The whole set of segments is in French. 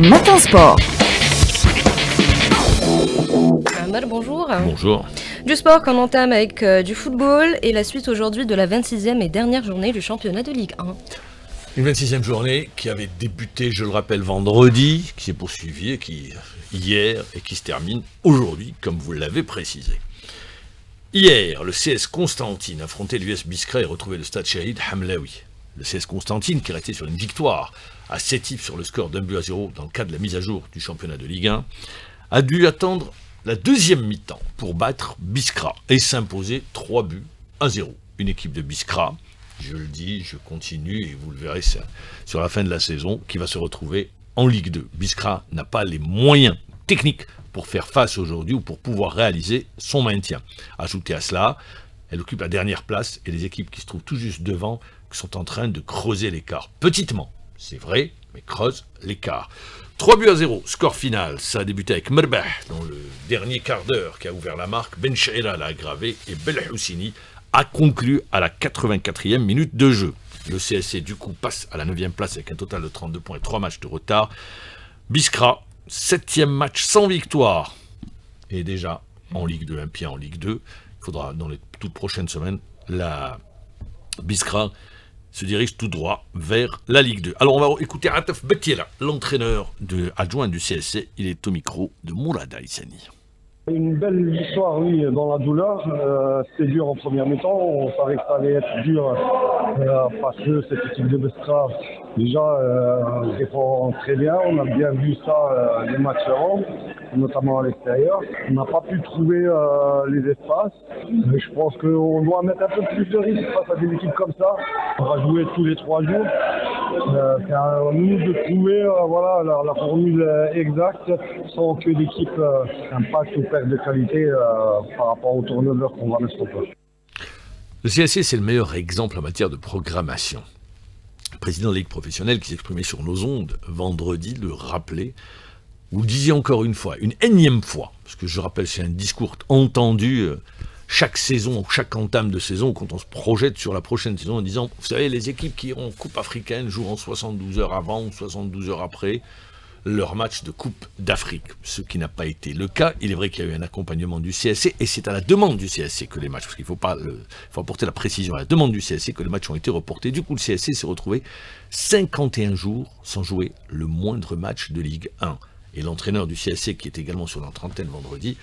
Matin Sport. Ahmed, bonjour. Bonjour. Du sport qu'on entame avec du football et la suite aujourd'hui de la 26e et dernière journée du championnat de Ligue 1. Une 26e journée qui avait débuté, je le rappelle, vendredi, qui s'est poursuivie hier et qui se termine aujourd'hui, comme vous l'avez précisé. Hier, le CS Constantine affrontait l'US Biskra et retrouvait le stade Shahid Hamlaoui. Le CS Constantine, qui restait sur une victoire à Sétif sur le score d'1-0 dans le cadre de la mise à jour du championnat de Ligue 1, a dû attendre la deuxième mi-temps pour battre Biskra et s'imposer 3-0. Une équipe de Biskra, je le dis, je continue et vous le verrez sur la fin de la saison, qui va se retrouver en Ligue 2. Biskra n'a pas les moyens techniques pour faire face aujourd'hui ou pour pouvoir réaliser son maintien. Ajoutez à cela, elle occupe la dernière place et les équipes qui se trouvent tout juste devant sont en train de creuser l'écart. Petitement, c'est vrai, mais creuse l'écart. 3-0, score final. Ça a débuté avec Merbah dans le dernier quart d'heure qui a ouvert la marque. Ben Chaira l'a aggravé et Belhoussini a conclu à la 84e minute de jeu. Le CSC du coup passe à la 9e place avec un total de 32 points et 3 matchs de retard. Biskra, 7e match sans victoire. Et déjà en Ligue 2, un pied en Ligue 2. Il faudra dans les toutes prochaines semaines, la Biskra se dirige tout droit vers la Ligue 2. Alors on va écouter Ataf Betiela, l'entraîneur adjoint du CSC. Il est au micro de Mourad Aïssani. Une belle victoire, oui, dans la douleur. C'était dur en première mi-temps. On savait que ça allait être dur parce que cette équipe de Biskra, déjà, défend très bien. On a bien vu ça les matchs avant, notamment à l'extérieur. On n'a pas pu trouver les espaces. Mais je pense qu'on doit mettre un peu plus de risque face à des équipes comme ça. On va jouer tous les 3 jours. C'est à nous de trouver la formule exacte sans que l'équipe impacte ou perde de qualité par rapport au turnover qu'on va mettre au place. Le CSC, c'est le meilleur exemple en matière de programmation. Le président de la Ligue professionnelle qui s'exprimait sur nos ondes vendredi le rappelait. Vous le disiez encore une fois, une énième fois, parce que je rappelle, c'est un discours entendu chaque saison, chaque entame de saison, quand on se projette sur la prochaine saison en disant, vous savez, les équipes qui iront en Coupe africaine joueront 72 heures avant ou 72 heures après leur match de Coupe d'Afrique, ce qui n'a pas été le cas. Il est vrai qu'il y a eu un accompagnement du CSC, et c'est à la demande du CSC que les matchs, parce qu'il faut apporter la précision, à la demande du CSC que les matchs ont été reportés. Du coup, le CSC s'est retrouvé 51 jours sans jouer le moindre match de Ligue 1. Et l'entraîneur du CSC, qui était également sur notre antenne vendredi,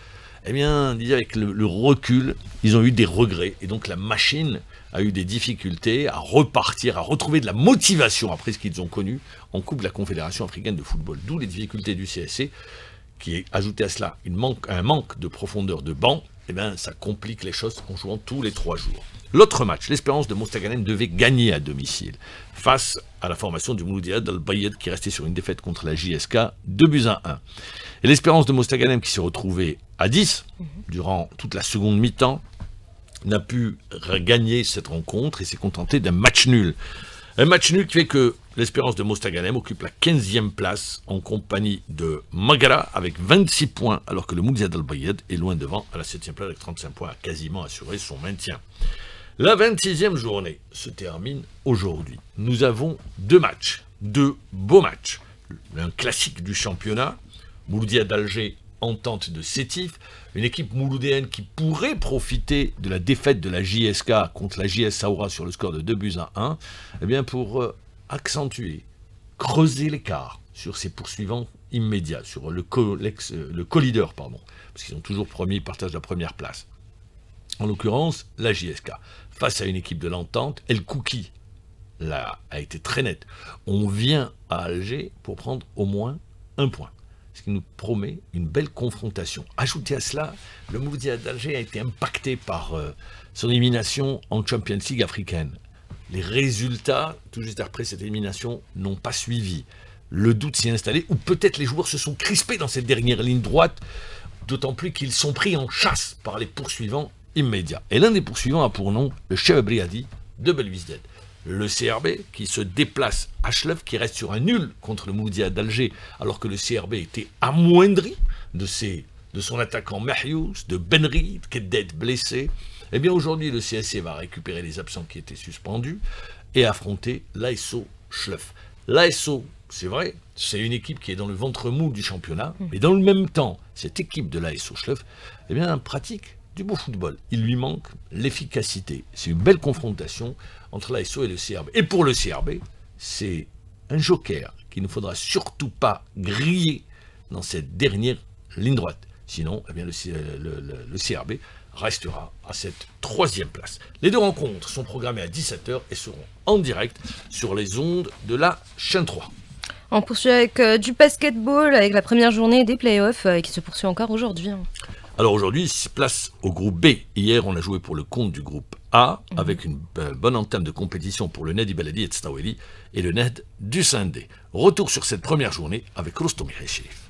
eh bien, disait avec le recul, ils ont eu des regrets. Et donc la machine a eu des difficultés à repartir, à retrouver de la motivation après ce qu'ils ont connu en Coupe de la Confédération africaine de football. D'où les difficultés du CSC, qui est ajouté à cela un manque de profondeur de banc. Eh bien, ça complique les choses en jouant tous les 3 jours. L'autre match, l'Espérance de Mostaganem devait gagner à domicile face à la formation du Mouloudia d'Al-Bayed qui restait sur une défaite contre la JSK, 2-1. Et l'Espérance de Mostaganem qui s'est retrouvée à 10 durant toute la seconde mi-temps n'a pu gagner cette rencontre et s'est contenté d'un match nul. Un match nul qui fait que l'Espérance de Mostaganem occupe la 15e place en compagnie de Magara avec 26 points, alors que le Mouloudia d'Al-Bayed est loin devant à la 7e place avec 35 points, a quasiment assuré son maintien. La 26e journée se termine aujourd'hui. Nous avons 2 matchs, 2 beaux matchs. Un classique du championnat, Mouloudia d'Alger, Entente de Sétif, une équipe mouloudéenne qui pourrait profiter de la défaite de la JSK contre la JS Saoura sur le score de 2-1, eh bien pour accentuer, creuser l'écart sur ses poursuivants immédiats, sur le co-leader, parce qu'ils sont toujours premiers, ils partagent la première place. En l'occurrence, la JSK, face à une équipe de l'Entente, El Kouki a été très net. On vient à Alger pour prendre au moins 1 point. Ce qui nous promet une belle confrontation. Ajoutez à cela, le Mouloudia d'Alger a été impacté par son élimination en Champions League africaine. Les résultats, tout juste après cette élimination, n'ont pas suivi. Le doute s'y est installé, ou peut-être les joueurs se sont crispés dans cette dernière ligne droite, d'autant plus qu'ils sont pris en chasse par les poursuivants immédiats. Et l'un des poursuivants a pour nom le Cheb Briadi de Belwizded. Le CRB qui se déplace à Chlef, qui reste sur un nul contre le Mouloudia d'Alger, alors que le CRB était amoindri de son attaquant Mahious, de Benri, de Kedded blessé. Eh bien aujourd'hui, le CSC va récupérer les absents qui étaient suspendus et affronter l'ASO Chlef. L'ASO c'est vrai, c'est une équipe qui est dans le ventre mou du championnat, mais dans le même temps, cette équipe de l'ASO Schleuf, eh bien, pratique du beau football. Il lui manque l'efficacité. C'est une belle confrontation entre l'ASO et le CRB. Et pour le CRB, c'est un joker qu'il ne faudra surtout pas griller dans cette dernière ligne droite. Sinon, eh bien, le CRB restera à cette 3e place. Les 2 rencontres sont programmées à 17h et seront en direct sur les ondes de la chaîne 3. On poursuit avec du basketball, avec la première journée des playoffs qui se poursuit encore aujourd'hui. Alors aujourd'hui, place au groupe B. Hier, on a joué pour le compte du groupe A, avec une bonne entame de compétition pour le Nadi Beledi et Tstaweli et le NED du Sindé. Retour sur cette première journée avec Rostom Chérif.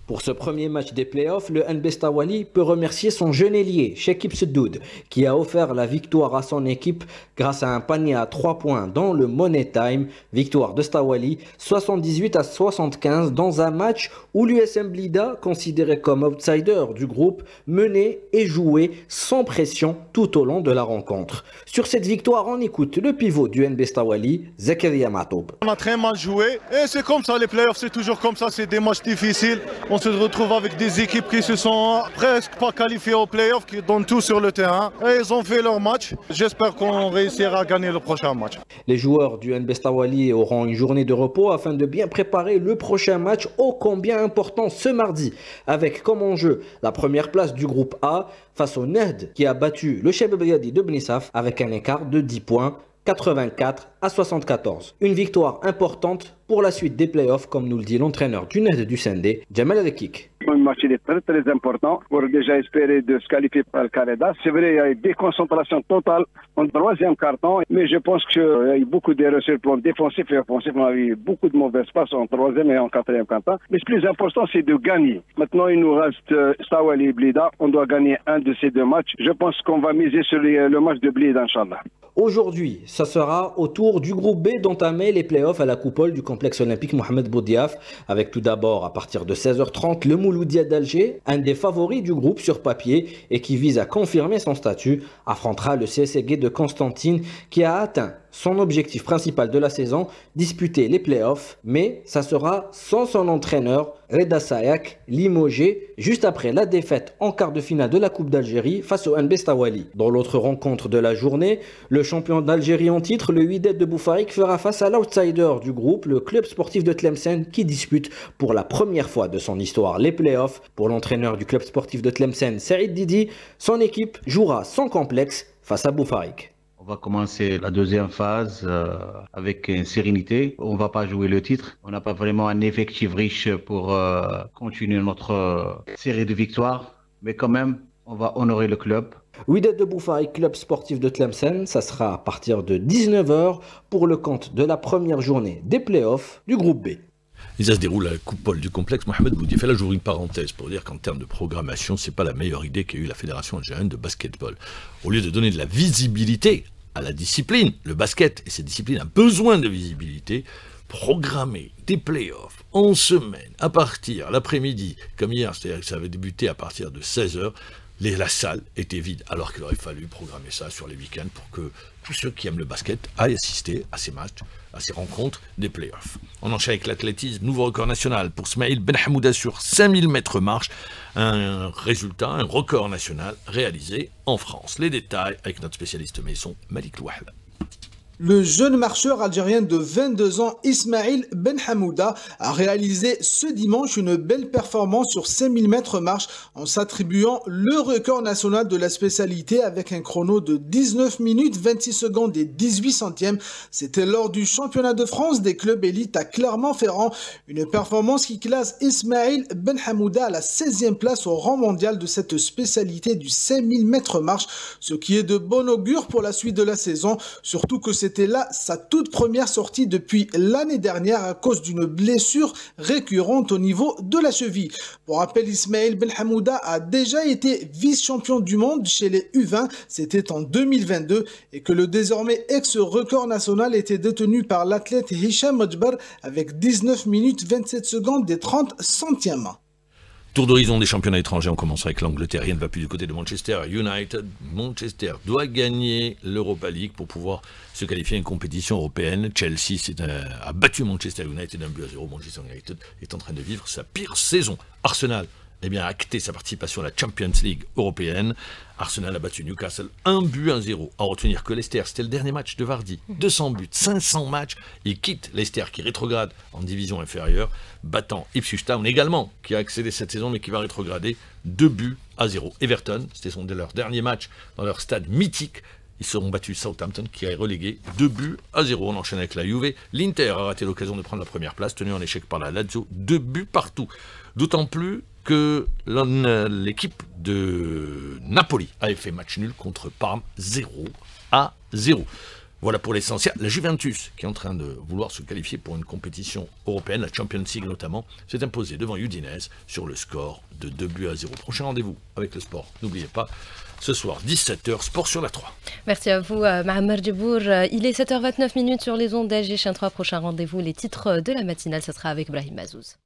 Pour ce premier match des playoffs, le NB Stawali peut remercier son jeune ailier, Shekib Seddoud, qui a offert la victoire à son équipe grâce à un panier à 3 points dans le Money Time. Victoire de Stawali, 78-75 dans un match où l'USM Blida, considéré comme outsider du groupe, menait et jouait sans pression tout au long de la rencontre. Sur cette victoire, on écoute le pivot du NB Stawali, Zakaria Matoub. On a très mal joué et c'est comme ça, les playoffs, c'est toujours comme ça, c'est des matchs difficiles. On se retrouve avec des équipes qui se sont presque pas qualifiées aux playoffs, qui donnent tout sur le terrain. Et ils ont fait leur match. J'espère qu'on réussira à gagner le prochain match. Les joueurs du NB Stawali auront une journée de repos afin de bien préparer le prochain match ô combien important ce mardi, avec comme enjeu la première place du groupe A face au NED qui a battu le Cheb Briadi de Bnissaf avec un écart de 10 points. 84-74. Une victoire importante pour la suite des playoffs, comme nous le dit l'entraîneur du NED du Sendé, Jamal Adekik. Un match est très important pour déjà espérer de se qualifier par le Canada. C'est vrai, il y a une déconcentration totale en 3e carton, mais je pense qu'il y a eu beaucoup d'erreurs sur le plan défensif et offensif. On a eu beaucoup de mauvaises passes en 3e et en 4e carton. Mais le plus important, c'est de gagner. Maintenant, il nous reste Stawali et Blida. On doit gagner un de ces 2 matchs. Je pense qu'on va miser sur le match de Blida, Inch'Allah. Aujourd'hui, ça sera au tour du groupe B d'entamer les playoffs à la coupole du complexe olympique Mohamed Boudiaf, avec tout d'abord à partir de 16h30 le Mouloudia d'Alger, un des favoris du groupe sur papier et qui vise à confirmer son statut, affrontera le CSG de Constantine qui a atteint son objectif principal de la saison, disputer les playoffs, mais ça sera sans son entraîneur Reda Sayak, limogé juste après la défaite en quart de finale de la Coupe d'Algérie face au NB Stawali. Dans l'autre rencontre de la journée, le champion d'Algérie en titre, le Wydad de Boufarik, fera face à l'outsider du groupe, le club sportif de Tlemcen, qui dispute pour la première fois de son histoire les playoffs. Pour l'entraîneur du club sportif de Tlemcen, Saïd Didi, son équipe jouera sans complexe face à Boufarik. On va commencer la 2e phase avec une sérénité. On ne va pas jouer le titre. On n'a pas vraiment un effectif riche pour continuer notre série de victoires. Mais quand même, on va honorer le club. Wydad de Boufarik, club sportif de Tlemcen, ça sera à partir de 19h pour le compte de la première journée des playoffs du groupe B. Et ça se déroule à la coupole du complexe Mohamed Boudiaf. Et là, j'ouvre une parenthèse pour dire qu'en termes de programmation, c'est pas la meilleure idée qu'a eu la Fédération algérienne de basketball. Au lieu de donner de la visibilité à la discipline, le basket, et cette discipline a besoin de visibilité, programmer des playoffs en semaine, à partir l'après-midi, comme hier, c'est-à-dire que ça avait débuté à partir de 16h, la salle était vide, alors qu'il aurait fallu programmer ça sur les week-ends pour que tous ceux qui aiment le basket aillent assister à ces matchs, à ces rencontres des playoffs. On enchaîne avec l'athlétisme, nouveau record national pour Smaïl Ben Hamouda sur 5000 mètres marche, un résultat, un record national réalisé en France. Les détails avec notre spécialiste maison, Malik Louahab. Le jeune marcheur algérien de 22 ans, Ismaïl Ben Hamouda, a réalisé ce dimanche une belle performance sur 5000 mètres marche en s'attribuant le record national de la spécialité avec un chrono de 19 minutes 26 secondes et 18 centièmes. C'était lors du championnat de France des clubs élites à Clermont-Ferrand, une performance qui classe Ismaïl Ben Hamouda à la 16e place au rang mondial de cette spécialité du 5000 mètres marche, ce qui est de bon augure pour la suite de la saison, surtout que c'était là sa toute première sortie depuis l'année dernière à cause d'une blessure récurrente au niveau de la cheville. Pour rappel, Ismaïl Ben Hamouda a déjà été vice-champion du monde chez les U20, c'était en 2022, et que le désormais ex-record national était détenu par l'athlète Hicham Mojbar avec 19 minutes 27 secondes et 30 centièmes. Tour d'horizon des championnats étrangers, on commence avec l'Angleterre, rien ne va plus du côté de Manchester United. Manchester doit gagner l'Europa League pour pouvoir se qualifier à une compétition européenne. Chelsea a battu Manchester United 1-0. Manchester United est en train de vivre sa pire saison. Arsenal a acté sa participation à la Champions League européenne. Arsenal a battu Newcastle 1-0. À retenir que Leicester, c'était le dernier match de Vardy. 200 buts, 500 matchs. Il quitte Leicester qui rétrograde en division inférieure, battant Ipswich Town également, qui a accédé cette saison mais qui va rétrograder 2-0. Everton, c'était leur dernier match dans leur stade mythique. Ils seront battus Southampton qui est relégué 2-0. On enchaîne avec la Juve. L'Inter a raté l'occasion de prendre la première place, tenu en échec par la Lazio. 2 buts partout. D'autant plus que l'équipe de Napoli avait fait match nul contre Parme 0-0. Voilà pour l'essentiel. La Juventus, qui est en train de vouloir se qualifier pour une compétition européenne, la Champions League notamment, s'est imposée devant Udinese sur le score de 2-0. Prochain rendez-vous avec le sport. N'oubliez pas, ce soir, 17h, Sport sur la 3. Merci à vous, Mohamed Djibour. Il est 7h29 sur les ondes d'LG Chaîne 3. Prochain rendez-vous, les titres de la matinale, ce sera avec Brahim Mazouz.